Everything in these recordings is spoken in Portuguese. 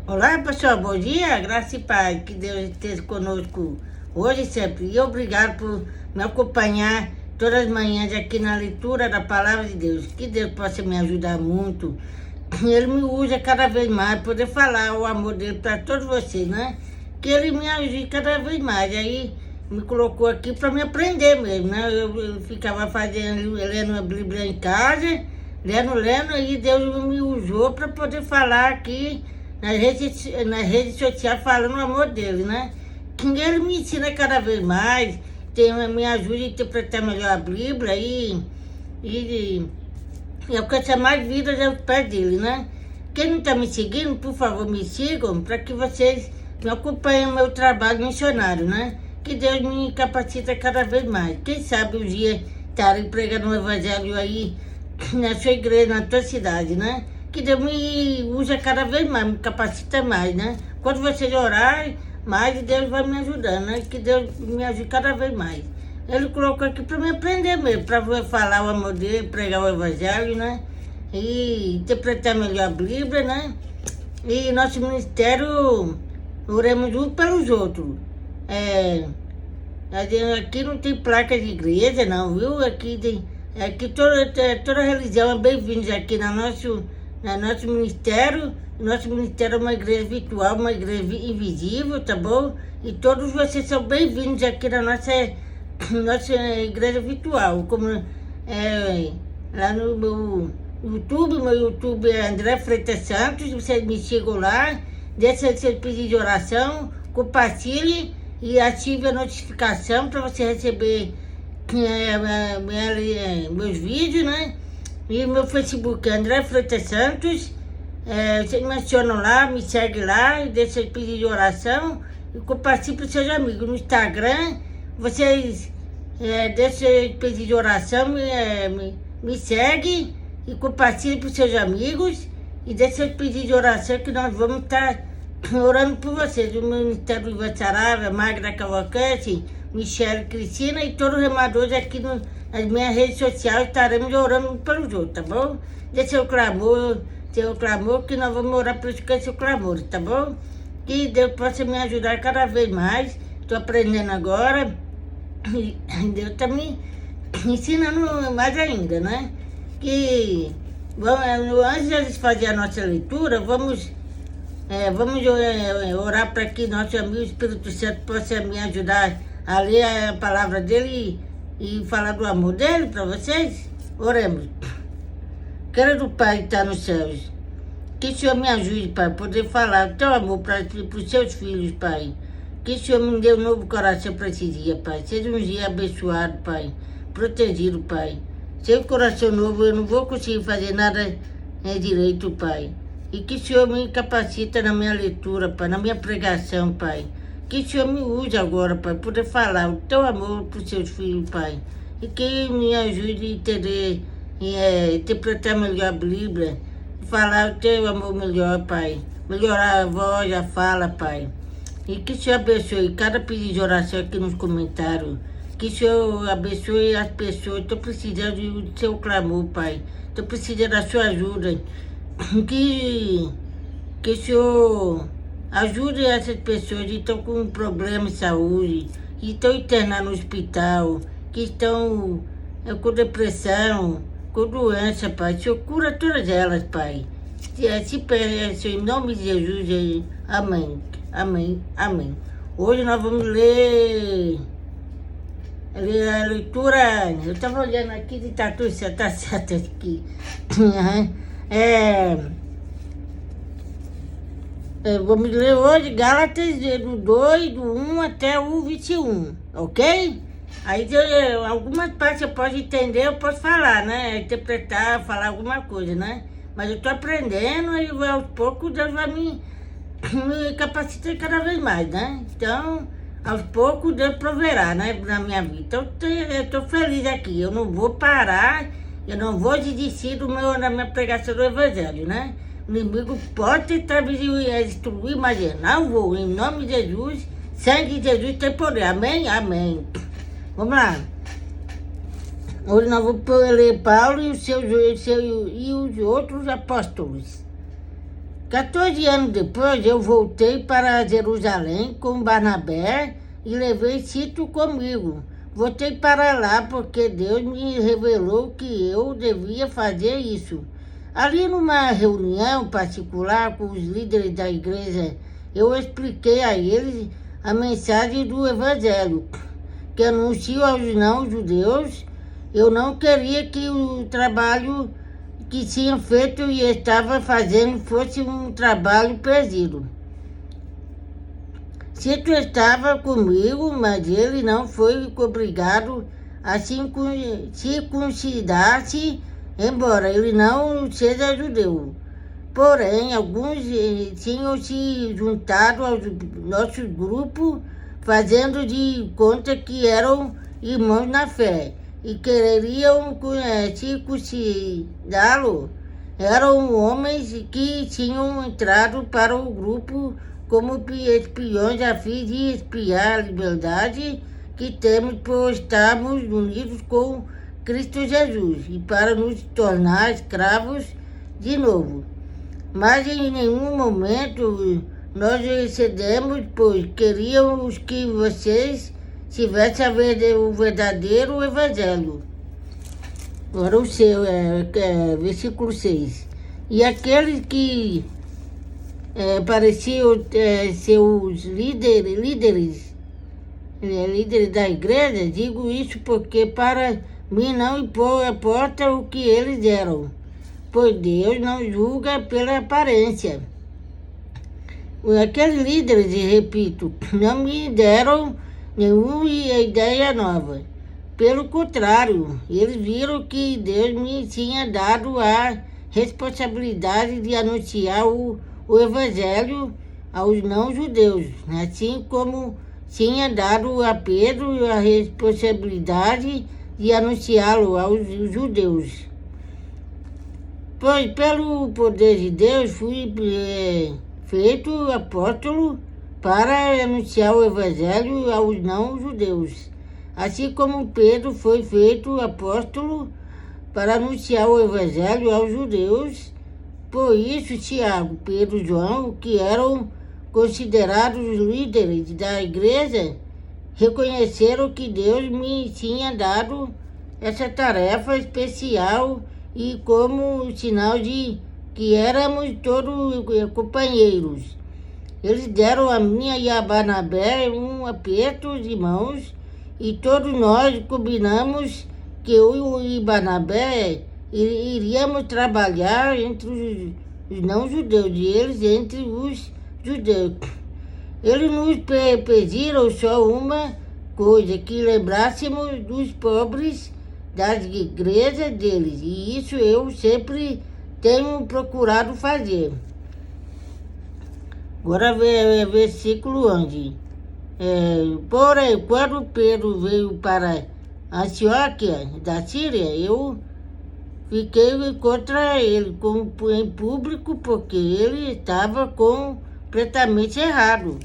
Olá, pessoal, bom dia, graça e paz, que Deus esteja conosco hoje e sempre. E obrigado por me acompanhar todas as manhãs aqui na leitura da Palavra de Deus. Que Deus possa me ajudar muito. Ele me usa cada vez mais para poder falar o amor dele para todos vocês, né? Que ele me ajude cada vez mais. Aí me colocou aqui para me aprender mesmo, né? Eu ficava lendo a Bíblia em casa, lendo, e Deus me usou para poder falar aqui nas redes sociais falando o amor dele, né? Que ele me ensina cada vez mais, me ajuda a interpretar melhor a Bíblia e alcançar mais vidas aos pés dele, né? Quem não está me seguindo, por favor, me sigam para que vocês me acompanhem no meu trabalho missionário, né? Que Deus me capacita cada vez mais. Quem sabe um dia estarei pregando o evangelho aí na sua igreja, na tua cidade, né? Que Deus me usa cada vez mais, me capacita mais, né? Quando vocês orarem, mais Deus vai me ajudando, né? Que Deus me ajude cada vez mais. Ele colocou aqui para me aprender mesmo, para falar o amor dele, pregar o evangelho, né? E interpretar melhor a Bíblia, né? E nosso ministério, oremos uns pelos outros. Aqui não tem placa de igreja, não, viu? Aqui toda religião é bem-vinda aqui no nosso ministério. Nosso ministério é uma igreja virtual, uma igreja invisível, tá bom? E todos vocês são bem-vindos aqui na nossa igreja virtual. Como lá no meu YouTube é André Freitas Santos, vocês me sigam lá, deixa seu pedido de oração, compartilhe e ative a notificação para você receber meus vídeos, né? E meu Facebook é André Freitas Santos. Vocês me acionam lá, me segue lá, e deixa seu pedido de oração e compartilhe para os seus amigos. No Instagram, vocês deixam seu pedido de oração, me segue e compartilhe para os seus amigos e deixa seu pedido de oração que nós vamos estar orando por vocês. O Ministério do Sarava, Magda Cavalcante, Michele Cristina e todos os remadores aqui nas minhas redes sociais estaremos orando um pelos outros, tá bom? Deixa seu clamor que nós vamos orar por seu clamor, tá bom? Que Deus possa me ajudar cada vez mais. Estou aprendendo agora. E Deus está me ensinando mais ainda, né? Que antes de eles fazerem a nossa leitura, vamos orar para que nosso amigo Espírito Santo possa me ajudar a ler a palavra dele e falar do amor dele para vocês. Oremos. Querido Pai que está nos céus, que o Senhor me ajude, Pai, a poder falar do teu amor para os seus filhos, Pai. Que o Senhor me dê um novo coração para esse dia, Pai. Seja um dia abençoado, Pai. Protegido, Pai. Sem coração novo, eu não vou conseguir fazer nada direito, Pai. E que o Senhor me capacita na minha leitura, Pai, na minha pregação, Pai. Que o Senhor me use agora, Pai, para poder falar o teu amor para os seus filhos, Pai. E que me ajude a entender interpretar melhor a Bíblia, falar o teu amor melhor, Pai. Melhorar a voz, a fala, Pai. E que o Senhor abençoe cada pedido de oração aqui nos comentários. Que o Senhor abençoe as pessoas. Estou precisando do seu clamor, Pai. Estou precisando da sua ajuda. Que o Senhor ajude essas pessoas que estão com problemas de saúde, que estão internadas no hospital, que estão com depressão, com doença, Pai. O Senhor cura todas elas, Pai. Se peço em nome de Jesus, amém. Amém, amém. Hoje nós vamos ler a leitura. Eu estava olhando aqui de tatu, você está certo aqui. Vamos ler hoje Gálatas do 2, do 1 até o 21, ok? Aí algumas partes eu posso entender, eu posso falar, né? Interpretar, falar alguma coisa, né? Mas eu estou aprendendo e aos poucos Deus vai me capacitar cada vez mais, né? Então, aos poucos Deus proverá, né? Na minha vida. Então, eu estou feliz aqui. Eu não vou parar, eu não vou desistir da minha pregação do Evangelho, né? O inimigo pode tentar me destruir, mas eu não vou. Em nome de Jesus, sangue de Jesus tem poder. Amém? Amém. Vamos lá. Hoje nós vamos ler Paulo e os outros apóstolos. 14 anos depois, eu voltei para Jerusalém com Barnabé e levei Tito comigo. Voltei para lá porque Deus me revelou que eu devia fazer isso. Ali numa reunião particular com os líderes da igreja, eu expliquei a eles a mensagem do Evangelho, que anuncio aos não-judeus. Eu não queria que o trabalho que tinha feito e estava fazendo fosse um trabalho perdido. Tito estava comigo, mas ele não foi obrigado a circuncidar-se, embora ele não seja judeu. Porém, alguns tinham se juntado ao nosso grupo, fazendo de conta que eram irmãos na fé e queriam circuncidá-lo. Eram homens que tinham entrado para o grupo como espiões a fim de espiar a liberdade que temos por estarmos unidos com Cristo Jesus e para nos tornar escravos de novo. Mas em nenhum momento nós excedemos, pois queríamos que vocês tivessem o verdadeiro Evangelho. Agora o seu, versículo 6. E aqueles que pareciam seus líderes da igreja, digo isso porque para mim não importa o que eles eram, pois Deus não julga pela aparência. Aqueles líderes, repito, não me deram nenhuma ideia nova. Pelo contrário, eles viram que Deus me tinha dado a responsabilidade de anunciar o Evangelho aos não-judeus, assim como tinha dado a Pedro a responsabilidade de anunciá-lo aos judeus. Pois pelo poder de Deus fui feito apóstolo para anunciar o Evangelho aos não-judeus, assim como Pedro foi feito apóstolo para anunciar o Evangelho aos judeus. Por isso, Tiago, Pedro e João, que eram considerados líderes da igreja, reconheceram que Deus me tinha dado essa tarefa especial e como sinal de que éramos todos companheiros. Eles deram a mim e a Barnabé um aperto de mãos e todos nós combinamos que eu e Barnabé iríamos trabalhar entre os não-judeus e eles entre os judeus. Eles nos pediram só uma coisa, que lembrássemos dos pobres das igrejas deles, e isso eu sempre tenho procurado fazer. Agora versículo 11. Porém, quando Pedro veio para Antioquia da Síria, eu fiquei contra ele em público porque ele estava completamente errado.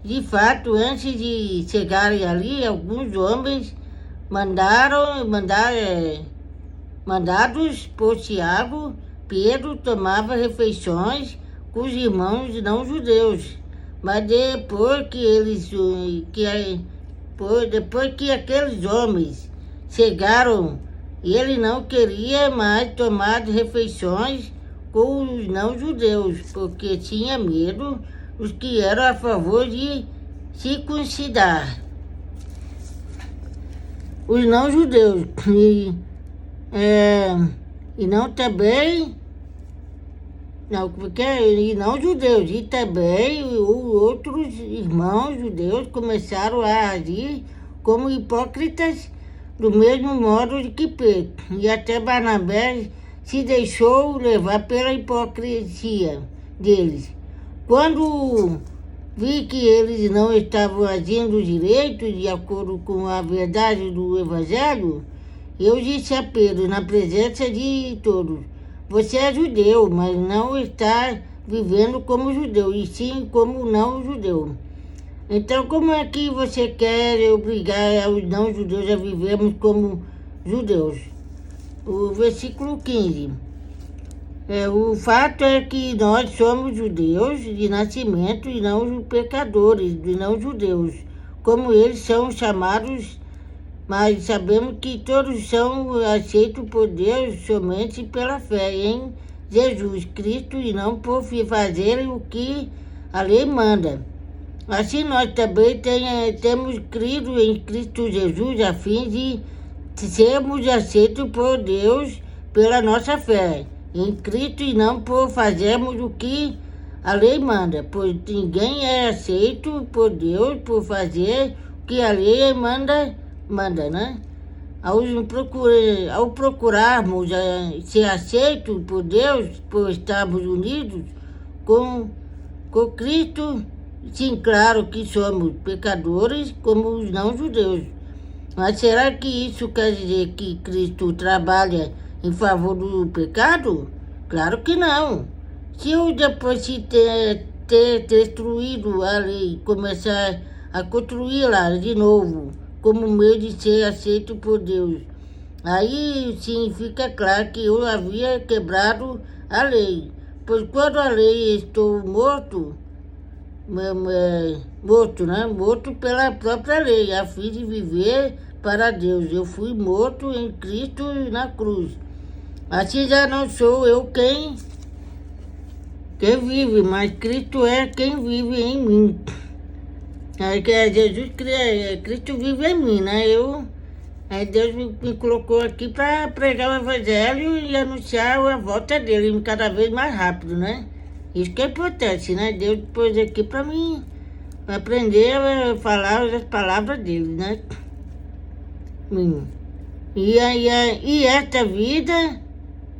De fato, antes de chegarem ali, alguns homens mandados por Tiago, Pedro tomava refeições com os irmãos não-judeus. Mas depois que aqueles homens chegaram, ele não queria mais tomar refeições com os não-judeus, porque tinha medo dos que eram a favor de circuncidar os não-judeus. E não também, não, porque e não judeus, e também outros irmãos judeus começaram a agir como hipócritas do mesmo modo que Pedro, e até Barnabé se deixou levar pela hipocrisia deles. Quando vi que eles não estavam agindo direito, de acordo com a verdade do Evangelho, eu disse a Pedro, na presença de todos: você é judeu, mas não está vivendo como judeu, e sim como não judeu. Então, como é que você quer obrigar os não-judeus a vivermos como judeus? O versículo 15. O fato é que nós somos judeus de nascimento e não pecadores, e não judeus, como eles são chamados, mas sabemos que todos são aceitos por Deus somente pela fé em Jesus Cristo e não por fazerem o que a lei manda. Assim nós também temos crido em Cristo Jesus a fim de sermos aceitos por Deus pela nossa fé em Cristo e não por fazermos o que a lei manda, pois ninguém é aceito por Deus por fazer o que a lei manda, né? Ao procurarmos ser aceitos por Deus, por estarmos unidos com Cristo, sim, claro que somos pecadores como os não-judeus. Mas será que isso quer dizer que Cristo trabalha em favor do pecado? Claro que não. Se eu depois de ter destruído a lei, começar a construí-la de novo, como meio de ser aceito por Deus, aí sim fica claro que eu havia quebrado a lei. Pois quando a lei estou morto, né? Morto pela própria lei, a fim de viver para Deus. Eu fui morto em Cristo na cruz. Assim já não sou eu quem vive, mas Cristo é quem vive em mim. Aí que Cristo vive em mim, né? Deus me colocou aqui para pregar o evangelho e anunciar a volta dele cada vez mais rápido, né? Isso que é importante, né? Deus pôs aqui para mim aprender a falar as palavras dele, né? E esta vida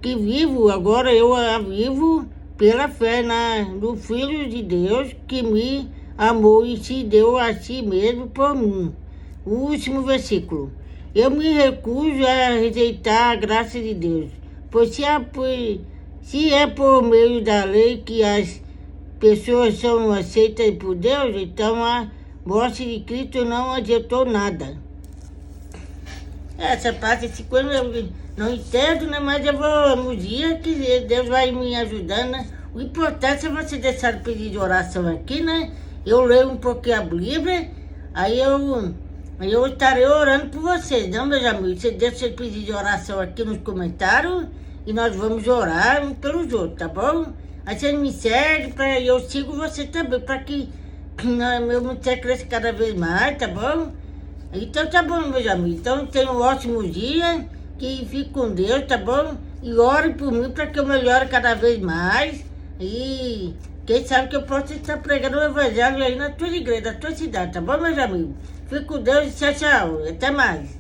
que vivo, agora eu a vivo pela fé no Filho de Deus que me amou e se deu a si mesmo por mim. O último versículo. Eu me recuso a rejeitar a graça de Deus, pois se é por meio da lei que as pessoas são aceitas por Deus, então a morte de Cristo não adiantou nada. Essa parte, quando eu não entendo, né? Mas eu vou no dia que Deus vai me ajudando, né? O importante é você deixar o pedido de oração aqui, né? Eu leio um pouquinho a Bíblia, aí eu estarei orando por vocês, não, meus amigos? Você deixa seu pedido de oração aqui nos comentários e nós vamos orar um pelos outros, tá bom? Aí você me segue, eu sigo você também, para que meu ministério cresça cada vez mais, tá bom? Então tá bom, meus amigos. Então tenham um ótimo dia, que fique com Deus, tá bom? E ore por mim para que eu melhore cada vez mais. E quem sabe que eu possa estar pregando o evangelho aí na tua igreja, na tua cidade, tá bom, meus amigos? Fique com Deus e tchau, tchau. Até mais.